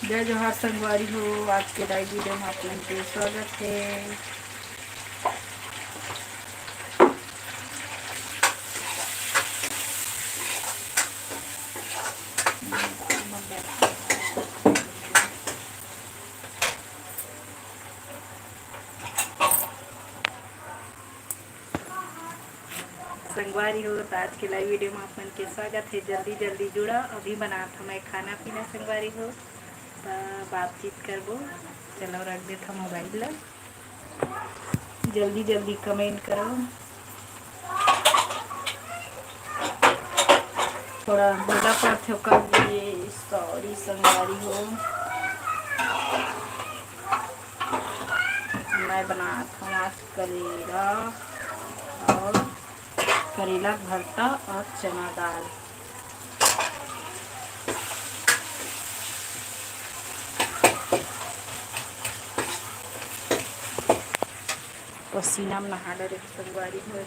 जय जोहार संगवारी हो। आज के लाइव वीडियो में आप लोगों के स्वागत है। संगवारी हो तो आज के लाइव वीडियो में आप लोगों के स्वागत है। जल्दी जल्दी जुड़ा। अभी बना था मैं खाना पीना संगवारी हो तो बातचीत करबो। चलो रख दे था मोबाइल ला। जल्दी जल्दी कमेंट करो। थोड़ा बोला पाठ कर दिए, सॉरी संगवारी हो। मैं बना था आज करेला और करेला भरता और चना दाल। पसीना में नहा डरे संगवारी हो।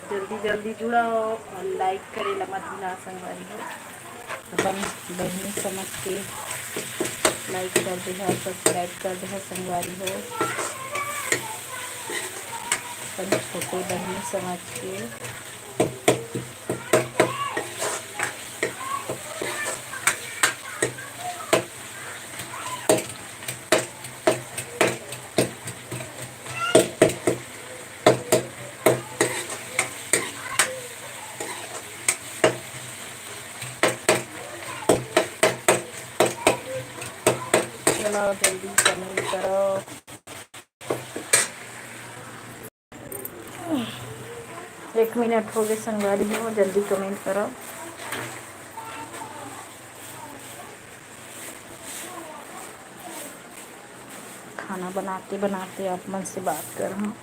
जल्दी जल्दी जुड़ाओ और लाइक करेला मत भूला संगवारी हो। अपन बहनी समझ के लाइक कर दे, सब्सक्राइब कर दे संगवारी हो। अपन छोटे बहनी समझ के चलो जल्दी कमेंट करो। एक मिनट हो गए संगवारी हो, जल्दी कमेंट करो। खाना बनाते बनाते आप मन से बात कर रहा हूँ।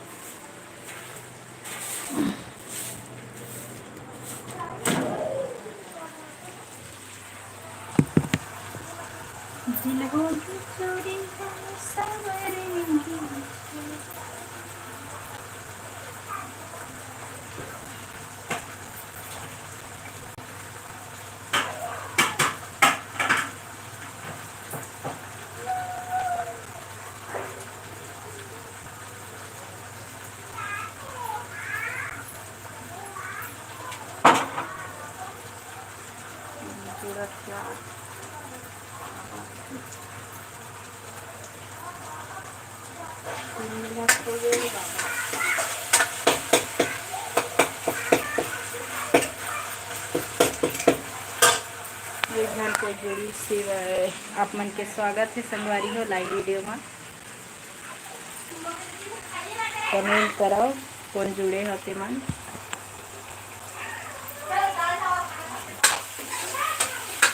घर को जोड़ी से आप मन के स्वागत है संगवारी हो लाइव वीडियो में। कमेंट करो कौन जुड़े होते मन।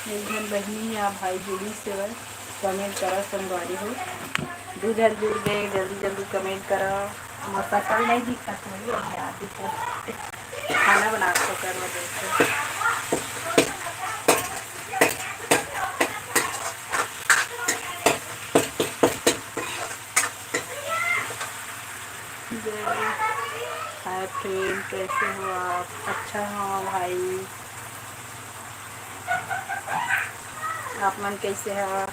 एक जन बहनी या भाई जुड़ी से कमेंट करो संगवारी हो। दो जन जुड़ गए, जल्दी जल्दी कमेंट करो। मौसा कल नहीं दिखा खाना बना तो करो देखो। हाय फ्रेंड, कैसे हो आप? अच्छा हो भाई, आप मन कैसे हो?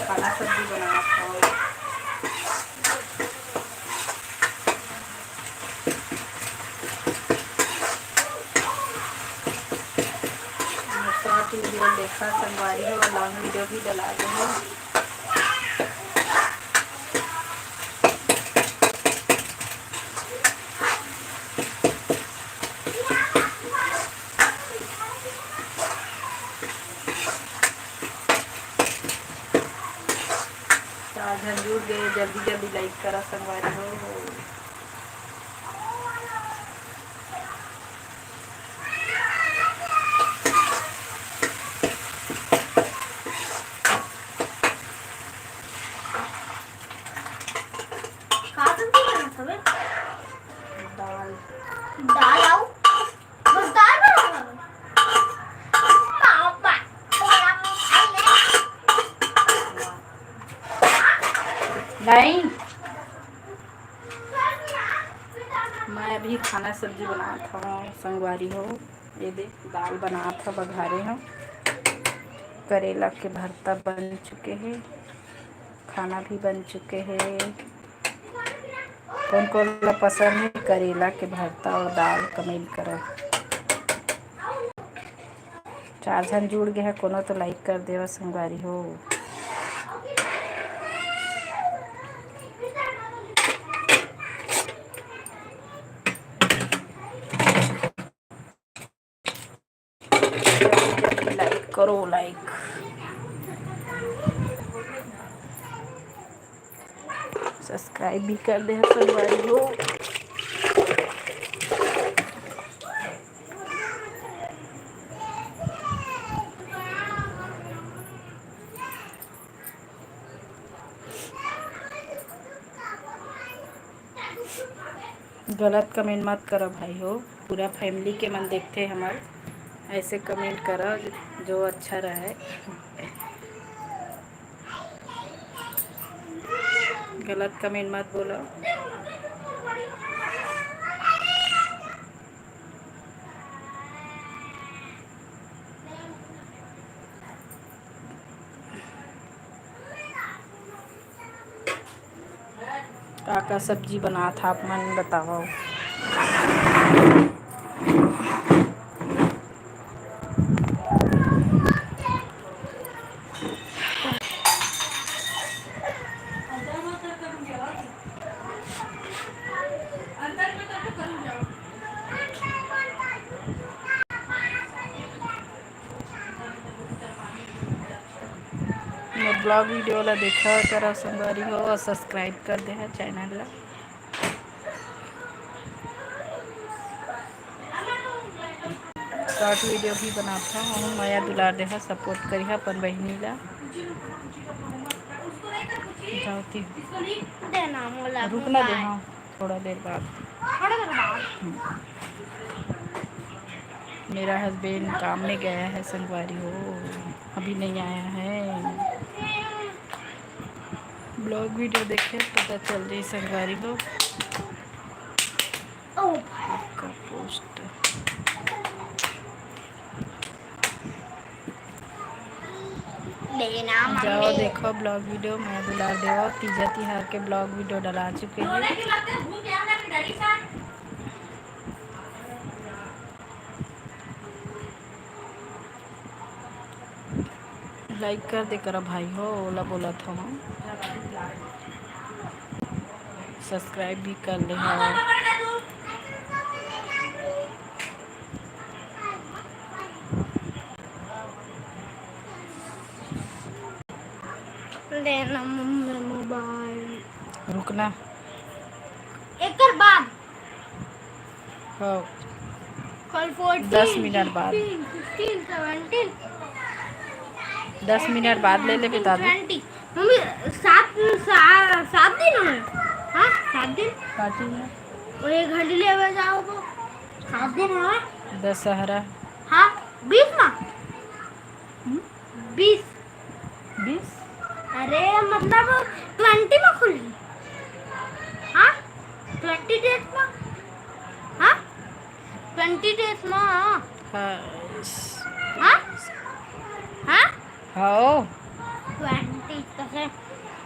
खाना सब्जी बना खाओ। शॉर्ट वीडियो देखा संगवारी हो, लॉन्ग वीडियो भी डला देंगे। जुड़ गए, जल्दी जल्दी लाइक करा संगवारी हो। दाल दाल आओ, बस दाल बनाओ। नहीं मैं अभी खाना सब्जी बना था संगवारी हो। ये देख दाल बना था बघारे हम। करेला के भरता बन चुके हैं, खाना भी बन चुके हैं। कौन कौन पसंद है करेला के भरता और दाल कमेंट करो। 4 जन जुड़ गए हैं, कोनो तो लाइक कर दे संगवारी हो। लाइक करो, लाइक सब्सक्राइब भी कर दे संगवारी हो। गलत कमेंट मत करो भाई हो, पूरा फैमिली के मन देखते हमारे। ऐसे कमेंट करो जो अच्छा रहे। गलत कमेंट मत बोलो। का सब्जी बना था आप मन बताओ। ब्लॉग वीडियो ला देखा करो संगवारी हो और सब्सक्राइब कर दे है चैनल ला। शॉर्ट वीडियो भी बनाता हूँ, माया दुलार दे सपोर्ट करी है अपन बहनी ला। जाती रुकना दे हाँ थोड़ा देर बाद। मेरा हस्बैंड काम में गया है संगवारी हो, अभी नहीं आया है। ब्लॉग वीडियो देखे पता चल रही संगवारी हो आपका पोस्ट। जाओ देखो ब्लॉग वीडियो, मैं दुलार देवा तीजा तिहार के ब्लॉग वीडियो डला चुके हैं। लाइक कर दे करो भाई हो, ओला बोला था हम। सब्सक्राइब भी कर ले हो। लेना मोबाइल रुकना एक बाद हो कल 14 10 मिनट बाद 15 17 10 मिनट बाद ले बता दो। 20 मम्मी 7 दिन हुए। हाँ 7 दिन पार्टी में और 1 घंटे ले जाओ तो 7 दिन हुआ। दशहरा हाँ 20 ना 20 अरे मतलब 20 में खुली। हाँ 20 डेज में। हाँ 20 डेज में। हाँ हाँ हाँ 20 कैसे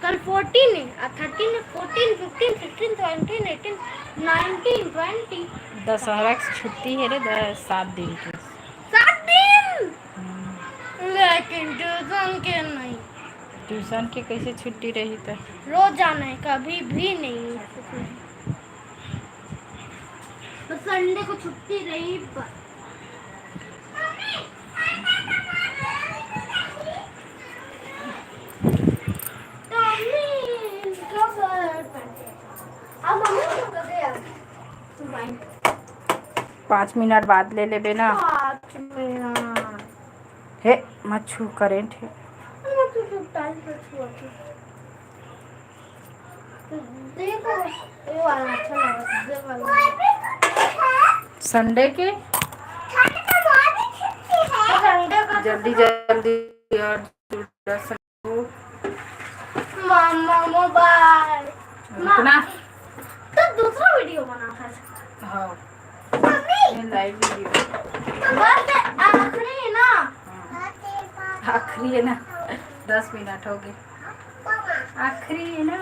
कल 14 है 13 14 15 16 17 18 19 20 दशहरा की छुट्टी है रे 7 दिन की। 7 दिन लेकिन ट्यूशन के नहीं। ट्यूशन के कैसे छुट्टी रही तो रोज जाना है कभी भी नहीं। तो संडे को छुट्टी रही पर पाँच मिनट बाद ले ले बेना। हे मत छू करेंट है। संडे के जल्दी जल्दी और मामा मोबाइल रुकना तो दूसरा वीडियो बना था। हाँ मम्मी ये लाइव वीडियो बस आखिरी है ना। आखिरी है ना, 10 मिनट हो गए, आखिरी है ना।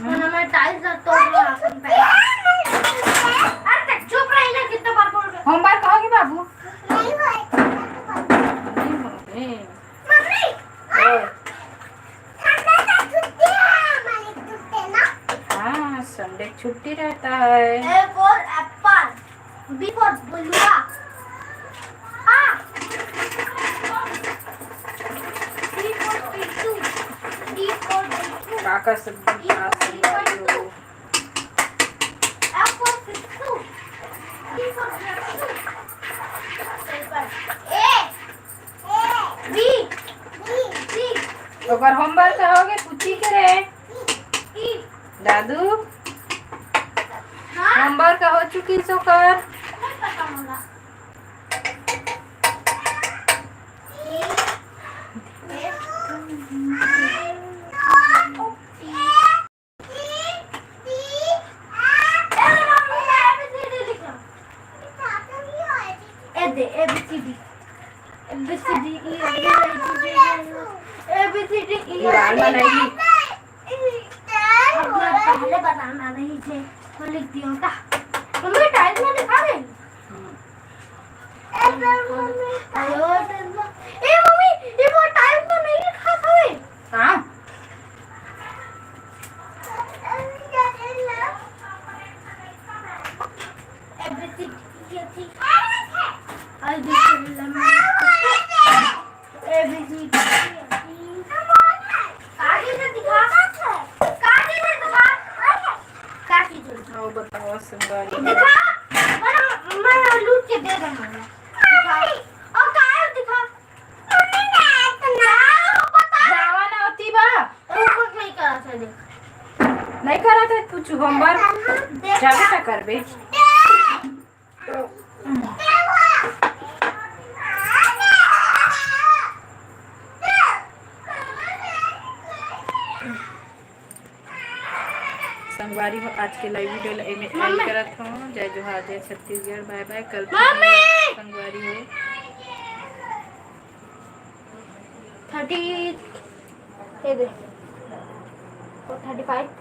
मम्मी मैं टाइल्स तोड़ रहा अपन पे। अरे चुप रही ना, कितना बार बोल रहे। होमवर्क कहोगे बाबू? नहीं हुए। नहीं होंगे। मम्मी ओए, संडे का छुट्टी है हमारी, छुट्टी ना। हाँ संडे छुट्टी रहता है। A for apple, B for बुलुआ, A, C for पिट्ठू, D for पिट्ठू, काका सब्जी खा संगवारी हो। F for पिट्ठू, G for पिट्ठू, A, B, C, तो कर होमवर्क कहोगे पूछी करे E, दादू? हाँ होमवर्क हो चुकी सो कर। नहीं पता मुझे। दाल बनाएगी। पहले बनाना नहीं थे, मैं लिख दिया था। मम्मी टाइल्स में दिखा रहे। ए मम्मी ये वो टाइल्स में नहीं लिखा था वे। हाँ आओ बताओ संगवारी। जावा ना होती बा नहीं करा था कुछ होमवर्क जाके क्या करबे। संगवारी हो आज के लाइव वीडियो एंड करत हूँ। जय जोहार, जय छत्तीसगढ़, बाय बाय। कल संगवारी हो 30 35